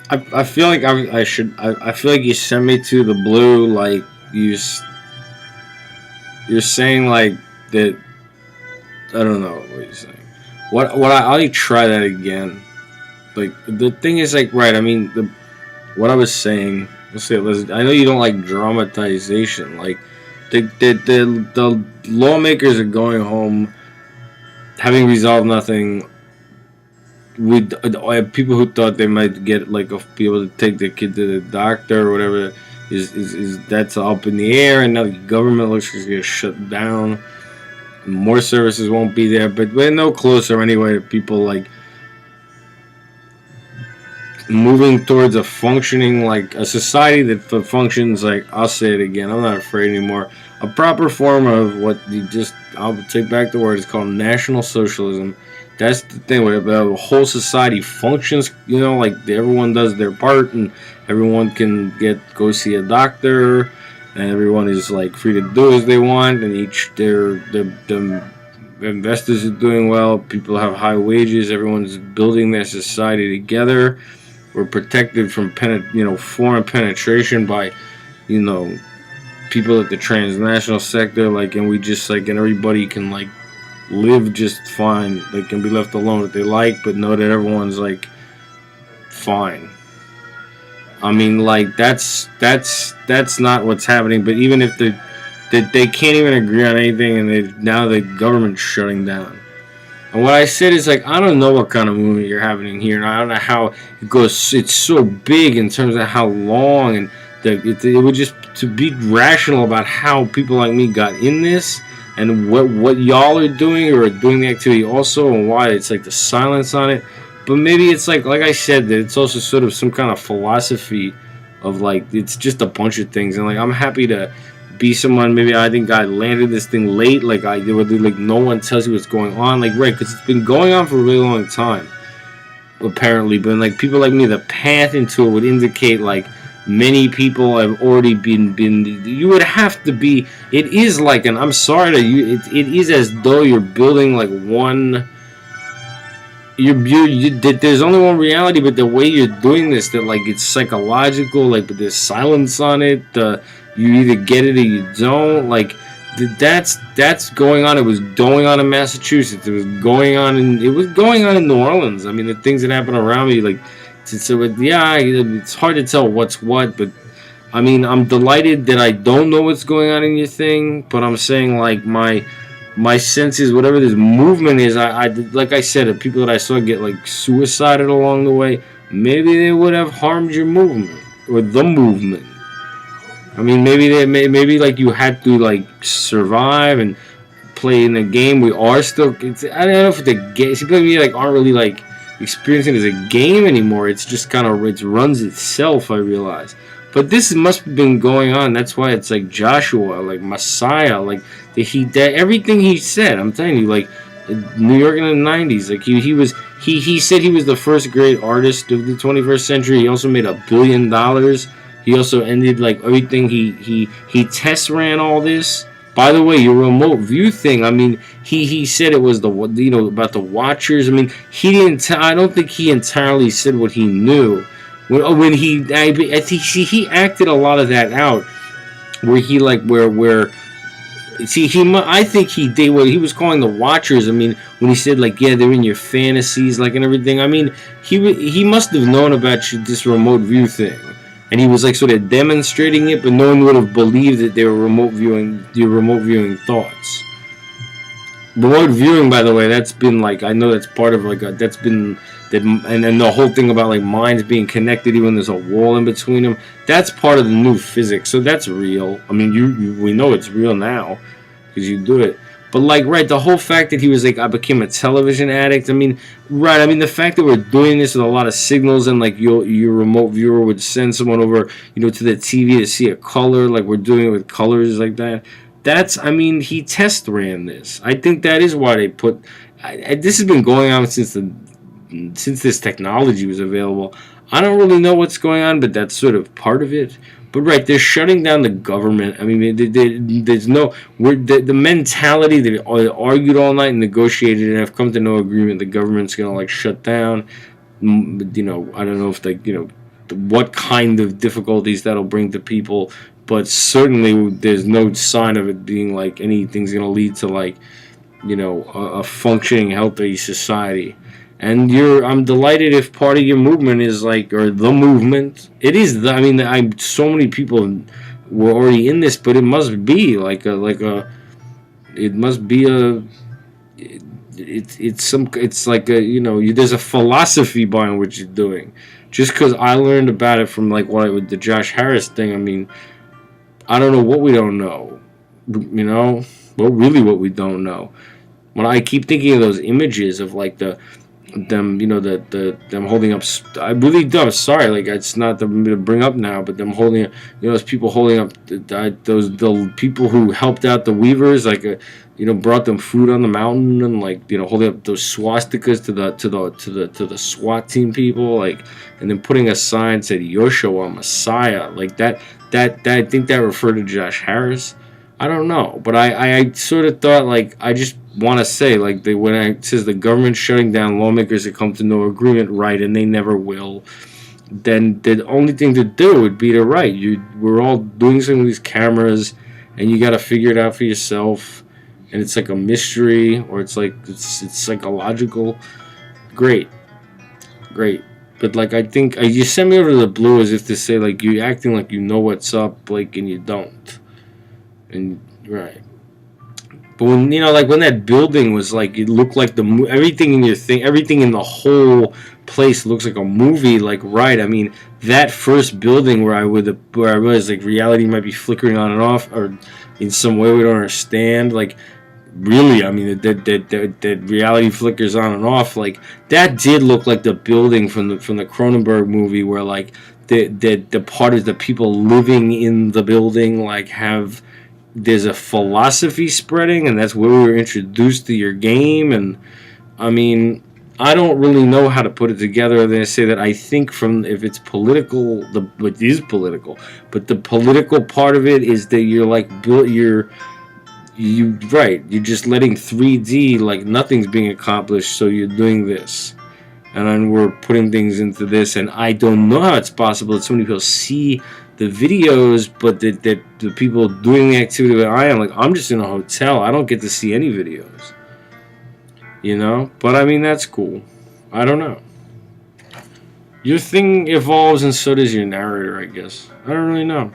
I feel like I should. I feel like you sent me to the blue. Like you're saying like that. I don't know what you're saying. What I'll try that again. Like the thing is like right. I mean the what I was saying. Let's say I know you don't like dramatization. Like the lawmakers are going home having resolved nothing. With people who thought they might get like be able to take their kid to the doctor or whatever is that's up in the air, and now the government looks like it's gonna shut down. More services won't be there, but we're no closer anyway to people like moving towards a functioning like a society that functions like I'll say it again. I'm not afraid anymore. A proper form of what you just I'll take back the word. It's called National Socialism. That's the thing where the whole society functions. You know, like everyone does their part and everyone can go see a doctor, and everyone is like free to do as they want, and each the investors are doing well. People have high wages. Everyone's building their society together. We're protected from foreign penetration by, you know, people at the transnational sector. Like, and we just like, and everybody can like live just fine. They can be left alone if they like, but know that everyone's like fine. I mean, like that's not what's happening. But even if they can't even agree on anything, and now the government's shutting down. And what I said is like I don't know what kind of movement you're having here, and I don't know how it goes. It's so big in terms of how long, and it would just to be rational about how people like me got in this, and what y'all are doing or doing the activity also, and why it's like the silence on it. But maybe it's like I said, that it's also sort of some kind of philosophy of like it's just a bunch of things, and like I'm happy to be someone. Maybe I think I landed this thing late, like no one tells you what's going on, like right, because it's been going on for a really long time apparently, but like people like me, the path into it would indicate like many people have already been you would have to be, it is like, and I'm sorry to you, it is as though you're building like one, there's only one reality, but the way you're doing this, that like it's psychological, like but there's silence on it, you either get it or you don't, like that's going on. It was going on in Massachusetts, it was going on in New Orleans. I mean, the things that happen around me, like so yeah, it's hard to tell what's what, but I mean, I'm delighted that I don't know what's going on in your thing, but I'm saying like my sense is whatever this movement is, I like I said, the people that I saw get like suicided along the way, maybe they would have harmed your movement or the movement. I mean, maybe like you had to like survive and play in the game. We are still. I don't know if the game. People like aren't really like experiencing it as a game anymore. It's just kind of it runs itself. I realize, but this must have been going on. That's why it's like Joshua, like Messiah, like everything he said. I'm telling you, like New York in the '90s. Like he said he was the first great artist of the 21st century. He also made $1 billion. He also ended like everything. He test ran all this. By the way, your remote view thing. I mean, he said it was about the Watchers. I mean, he didn't. I don't think he entirely said what he knew. When I think he acted a lot of that out, where he like where. See, I think he did what he was calling the Watchers. I mean, when he said like, yeah, they're in your fantasies, like and everything. I mean, he must have known about this remote view thing. And he was like sort of demonstrating it, but no one would have believed that they were remote viewing thoughts. Remote viewing, by the way, that's been like, I know that's part of like that's been that, and then the whole thing about like minds being connected, even there's a wall in between them. That's part of the new physics, so that's real. I mean, we know it's real now because you do it. But like, right, the whole fact that he was like, I became a television addict. I mean, right. I mean, the fact that we're doing this with a lot of signals, and like your remote viewer would send someone over, to the TV to see a color, like we're doing it with colors like that. That's, I mean, he test ran this. I think that is why they put. This has been going on since this technology was available. I don't really know what's going on, but that's sort of part of it. But right, they're shutting down the government. I mean, there's no the mentality that they argued all night and negotiated and have come to no agreement. The government's gonna like shut down. I don't know if what kind of difficulties that'll bring to people, but certainly there's no sign of it being like anything's gonna lead to like, you know, a functioning, healthy society. And I'm delighted if part of your movement is like, or the movement. It is. I mean, so many people were already in this, but it must be it must be a. It's like a, you know, there's a philosophy behind what you're doing. Just because I learned about it from like with the Josh Harris thing. I mean, I don't know what we don't know. You know, what we don't know. When I keep thinking of those images of like them, you know, them holding up. I really do. I'm sorry, like it's not to bring up now, but them holding, you know, those people holding up the people who helped out the Weavers, like you know, brought them food on the mountain, and like, you know, holding up those swastikas to the SWAT team people, like, and then putting a sign that said Yoshua Messiah, like that. I think that referred to Josh Harris. I don't know, but I sort of thought, like, I just want to say, like, when it says the government shutting down lawmakers that come to no agreement, right, and they never will, then the only thing to do would be to write. We're all doing something with these cameras, and you got to figure it out for yourself, and it's like a mystery, or it's like it's psychological. Great. But like, I think you sent me over to the blue as if to say, like, you acting like you know what's up, like, and you don't. And right. But when, you know, like when that building was like, it looked like everything in your thing, everything in the whole place looks like a movie. Like, right? I mean, that first building where I realized like reality might be flickering on and off, or in some way we don't understand. Like, really, I mean, that reality flickers on and off. Like, that did look like the building from the Cronenberg movie, where like the part of the people living in the building like have. There's a philosophy spreading, and that's where we were introduced to your game. And I mean, I don't really know how to put it together other than to say that I think if it's political, it is political, but the political part of it is that you're like you're just letting 3D, like nothing's being accomplished, so you're doing this. And then we're putting things into this, and I don't know how it's possible that so many people see the videos, but that the people doing the activity that I am, like, I'm just in a hotel. I don't get to see any videos. You know? But I mean, that's cool. I don't know. Your thing evolves and so does your narrator, I guess. I don't really know.